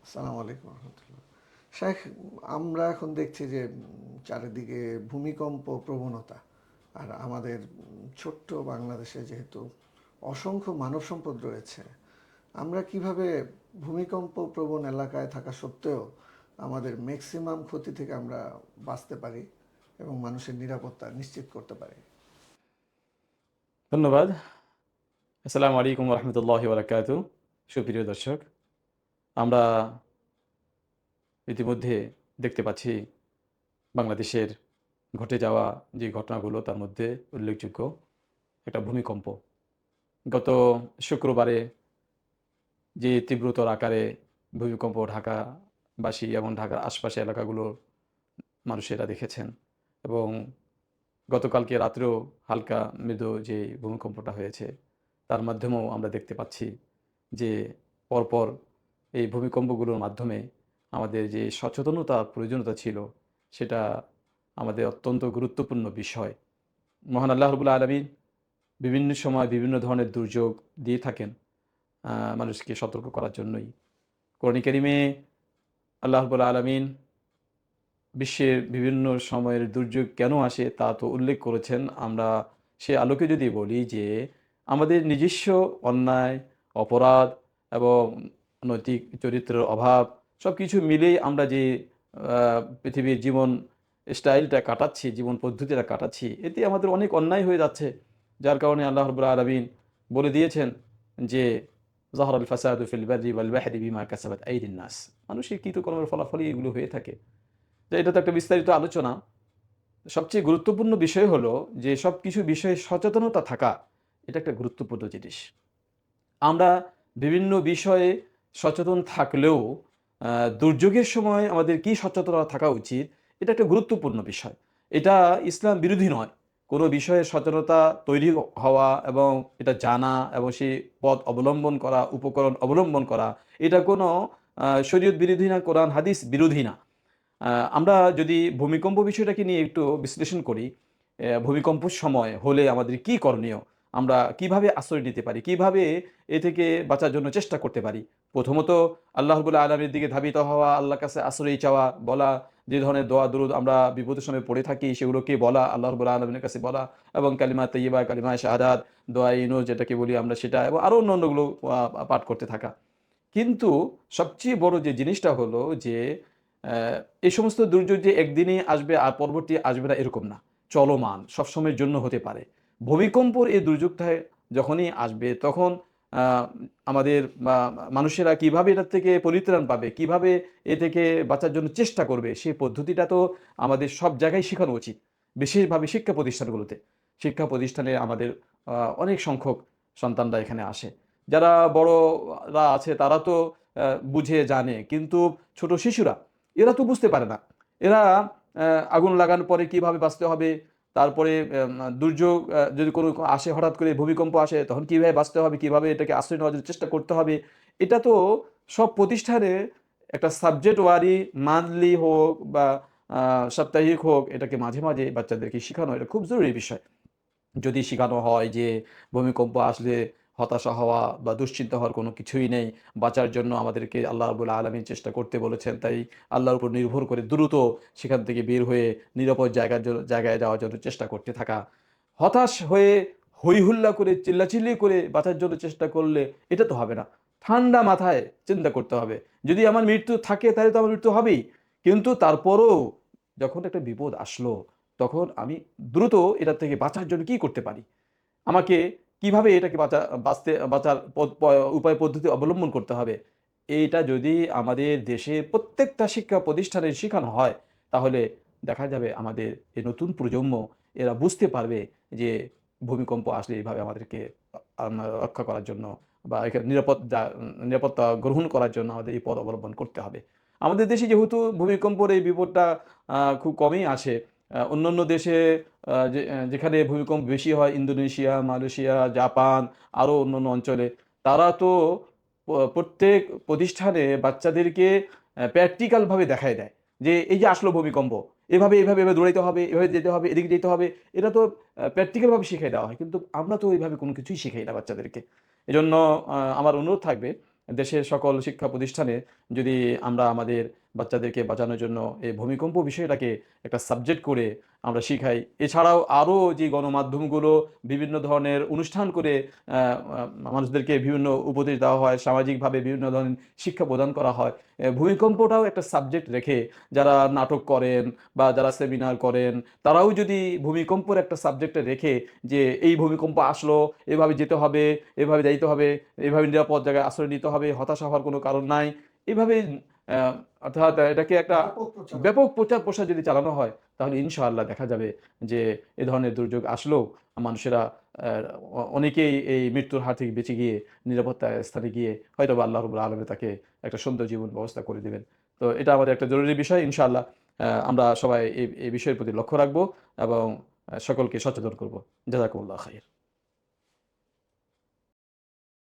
আসসালামু আলাইকুম রহমতুল্লাহ। শেখ, আমরা এখন দেখছি যে চারিদিকে ভূমিকম্প প্রবণতা। আর আমাদের ছোট্ট বাংলাদেশে যেহেতু অসংখ্য মানব সম্পদ রয়েছে, আমরা কিভাবে ভূমিকম্প প্রবণ এলাকায় থাকা সত্ত্বেও আমাদের ম্যাক্সিমাম ক্ষতি থেকে আমরা বাঁচতে পারি এবং মানুষের নিরাপত্তা নিশ্চিত করতে পারি? ধন্যবাদ। আসসালামু আলাইকুম রহমতুল্লাহ বারাকাতু। সুপ্রিয় দর্শক, আমরা ইতিমধ্যে দেখতে পাচ্ছি বাংলাদেশের ঘটে যাওয়া যে ঘটনাগুলো তার মধ্যে উল্লেখযোগ্য একটা ভূমিকম্প। গত শুক্রবারে যে তীব্রতর আকারে ভূমিকম্প ঢাকাবাসী এবং ঢাকার আশপাশে এলাকাগুলোর মানুষেরা দেখেছেন, এবং গতকালকে রাত্রেও হালকা মৃদু যে ভূমিকম্পটা হয়েছে তার মাধ্যমেও আমরা দেখতে পাচ্ছি যে পরপর এই ভূমিকম্পগুলোর মাধ্যমে আমাদের যে সচেতনতার প্রয়োজনীয়তা ছিল সেটা আমাদের অত্যন্ত গুরুত্বপূর্ণ বিষয়। মহান আল্লাহ রাব্বুল আলামিন বিভিন্ন সময় বিভিন্ন ধরনের দুর্যোগ দিয়ে থাকেন মানুষকে সতর্ক করার জন্যই। কোরআন কারীমে আল্লাহ রাব্বুল আলামিন বিশ্বের বিভিন্ন সময়ের দুর্যোগ কেন আসে তা তো উল্লেখ করেছেন। আমরা সে আলোকে যদি বলি যে আমাদের নিজস্ব অন্যায়, অপরাধ এবং নৈতিক চরিত্রের অভাব সবকিছু মিলেই আমরা যে পৃথিবীর জীবন স্টাইলটা কাটাচ্ছি, জীবন পদ্ধতিটা কাটাচ্ছি, এতে আমাদের অনেক অন্যায় হয়ে যাচ্ছে। যার কারণে আল্লাহ রাব্বুল আলামিন বলে দিয়েছেন যে যাহারাল ফাসাদু ফিল বাররি ওয়াল বাহরি বিমা কাসাবাত আইদিন নাস। মানুষের কৃতকর্মের ফলাফলই এগুলো হয়ে থাকে। তো এটা তো একটা বিস্তারিত আলোচনা। সবচেয়ে গুরুত্বপূর্ণ বিষয় হলো যে সবকিছু বিষয়ে সচেতনতা থাকা, এটা একটা গুরুত্বপূর্ণ জিনিস। আমরা বিভিন্ন বিষয়ে সচেতন থাকলেও দুর্যোগের সময় আমাদের কি সচেতনতা থাকা উচিত, এটা একটা গুরুত্বপূর্ণ বিষয়। এটা ইসলাম বিরোধী নয়। কোনো বিষয়ে সচেতনতা তৈরি হওয়া এবং এটা জানা এবং সেই পথ অবলম্বন করা, উপকরণ অবলম্বন করা, এটা কোনো শরীয়ত বিরোধী না, কোরআন হাদিস বিরোধী না। আমরা যদি ভূমিকম্প বিষয়টাকে নিয়ে একটু বিশ্লেষণ করি, ভূমিকম্পের সময় হলে আমাদের কি করণীয়? আমরা কিভাবে আশ্রয় নিতে পারি? কিভাবে এ থেকে বাঁচার জন্য চেষ্টা করতে পারি? প্রথমত আল্লাহ রাব্বুল আলামিনের দিকে ধাবিত হওয়া, আল্লাহর কাছে আশ্রয় চাওয়া, বলা, যে ধরনের দোয়া দুরূদ আমরা বিপদের সময় পড়ে থাকি সেগুলোকে বলা, আল্লাহ রাব্বুল আলামিনের কাছে বলা, এবং কালিমা তাইয়্যিবা, কালিমা শাহাদাত, দোয়া ইউনুস যেটাকে বলি আমরা সেটা, এবং আরো অন্যান্যগুলো পাঠ করতে থাকা। কিন্তু সবচেয়ে বড় যে জিনিসটা হলো যে এই সমস্ত দুর্যোগ যে একদিনই আসবে আর পরবর্তী আসবে না এরকম না। চলমান, সবসময়ের জন্য হতে পারে। ভূমিকম্পর এই দুর্যোগটা যখনই আসবে তখন আ আমাদের মানুষেরা কিভাবে এটার থেকে পরিত্রাণ পাবে, কিভাবে এ থেকে বাঁচার জন্য চেষ্টা করবে সেই পদ্ধতিটা তো আমাদের সব জায়গায় শিখানো উচিত। বিশেষভাবে শিক্ষা প্রতিষ্ঠানগুলোতে। শিক্ষা প্রতিষ্ঠানে আমাদের অনেক সংখ্যক সন্তানরা এখানে আসে। যারা বড়রা আছে তারা তো বুঝে জানে। কিন্তু ছোট শিশুরা, এরা তো বুঝতে পারে না। এরা আগুন লাগানোর পরে কিভাবে বাঁচতে হবে, তারপরে দুর্যোগ যদি কোনো আসে, হঠাৎ করে ভূমিকম্প আসে তখন কিভাবে বাঁচতে হবে, কিভাবে এটাকে আশ্রয় নেওয়ার জন্য চেষ্টা করতে হবে। এটা তো সব প্রতিষ্ঠানে একটা সাবজেক্ট ওয়ারি মান্থলি হোক বা আ সাপ্তাহিক হোক, এটাকে মাঝে, মাঝে বাচ্চাদেরকে শিখানো এটা খুব জরুরি বিষয়। যদি শিখানো হয় যে ভূমিকম্প আসলে হতাশা হওয়া বা দুশ্চিন্তা হওয়ার কোনো কিছুই নেই। বাঁচার জন্য আমাদেরকে আল্লাহ রাব্বুল আলামিন চেষ্টা করতে বলেছেন। তাই আল্লাহর উপর নির্ভর করে দ্রুত সেখান থেকে বের হয়ে নিরাপদ জায়গায় যাওয়ার জন্য চেষ্টা করতে থাকা। হতাশ হয়ে হৈ হুল্লা করে চিল্লাচিল্লি করে বাঁচার জন্য চেষ্টা করলে এটা তো হবে না। ঠান্ডা মাথায় চিন্তা করতে হবে। যদি আমার মৃত্যু থাকে তাহলে তো আমার মৃত্যু হবেই। কিন্তু তারপরও যখন একটা বিপদ আসলো তখন আমি দ্রুত এটার থেকে বাঁচার জন্য কি করতে পারি? আমাকে কিভাবে এটাকে বাঁচার উপায় পদ্ধতি অবলম্বন করতে হবে? এইটা যদি আমাদের দেশে প্রত্যেকটা শিক্ষা প্রতিষ্ঠানে শিখানো হয়, তাহলে দেখা যাবে আমাদের এই নতুন প্রজন্ম এরা বুঝতে পারবে যে ভূমিকম্প আসলে এভাবে আমাদেরকে রক্ষা করার জন্য বা এখানে নিরাপত্তা গ্রহণ করার জন্য আমাদের এই পথ অবলম্বন করতে হবে। আমাদের দেশে যেহেতু ভূমিকম্পের এই বিপদটা খুব কমই আসে। অন্যান্য দেশে যেখানে ভূমিকম্প বেশি হয়, ইন্দোনেশিয়া, মালয়েশিয়া, জাপান, আরো অন্যান্য অঞ্চলে, তারা তো প্রত্যেক প্রতিষ্ঠানে বাচ্চাদেরকে প্র্যাকটিক্যাল ভাবে দেখায় দেয়। যে এই যে আসলো ভূমিকম্প, এভাবে দৌড়াইতে হবে, এভাবে যেতে হবে, এদিকে যেতে হবে। এটা তো প্র্যাকটিক্যাল ভাবে শিখাই দেওয়া হয়। কিন্তু আমরা তো ওইভাবে কোনো কিছুই শিখাই না বাচ্চাদেরকে। এজন্য আমার অনুরোধ থাকবে দেশের সকল শিক্ষা প্রতিষ্ঠানে যদি আমরা আমাদের বাচ্চাদেরকে বাঁচানোর জন্য এই ভূমিকম্প বিষয়টাকে একটা সাবজেক্ট করে আমরা শিখাই। এছাড়াও আরও যে গণমাধ্যমগুলো বিভিন্ন ধরনের অনুষ্ঠান করে মানুষদেরকে বিভিন্ন উপদেশ দেওয়া হয়, সামাজিকভাবে বিভিন্ন ধরনের শিক্ষা প্রদান করা হয়। ভূমিকম্পটাও একটা সাবজেক্ট রেখে যারা নাটক করেন বা যারা সেমিনার করেন, তারাও যদি ভূমিকম্পর একটা সাবজেক্টে রেখে যে এই ভূমিকম্প আসলো, এভাবে যেতে হবে, এভাবে যাইতে হবে, এভাবে নিরাপদ জায়গায় আশ্রয় নিতে হবে, হতাশা হওয়ার কোনো কারণ নাই। এভাবে আ অর্থাৎ এটাকে একটা ব্যাপক প্রচারণা। ব্যাপক প্রচার-প্রসার যদি চালানো হয়, তাহলে ইনশাআল্লাহ দেখা যাবে যে এ ধরনের দুর্যোগ আসলেও মানুষেরা অনেকেই এই মৃত্যুর হাত থেকে বেঁচে গিয়ে নিরাপত্তা স্থানে গিয়ে হয়তোবা আল্লাহ রাব্বুল আলামিন তাকে একটা সুন্দর জীবন ব্যবস্থা করে দিবেন। তো এটা আমাদের একটা জরুরি বিষয়। ইনশাআল্লাহ আমরা সবাই এই বিষয়ের প্রতি লক্ষ্য রাখবো এবং সকলকে সচেতন করব। জাযাকুমুল্লাহ খাইর।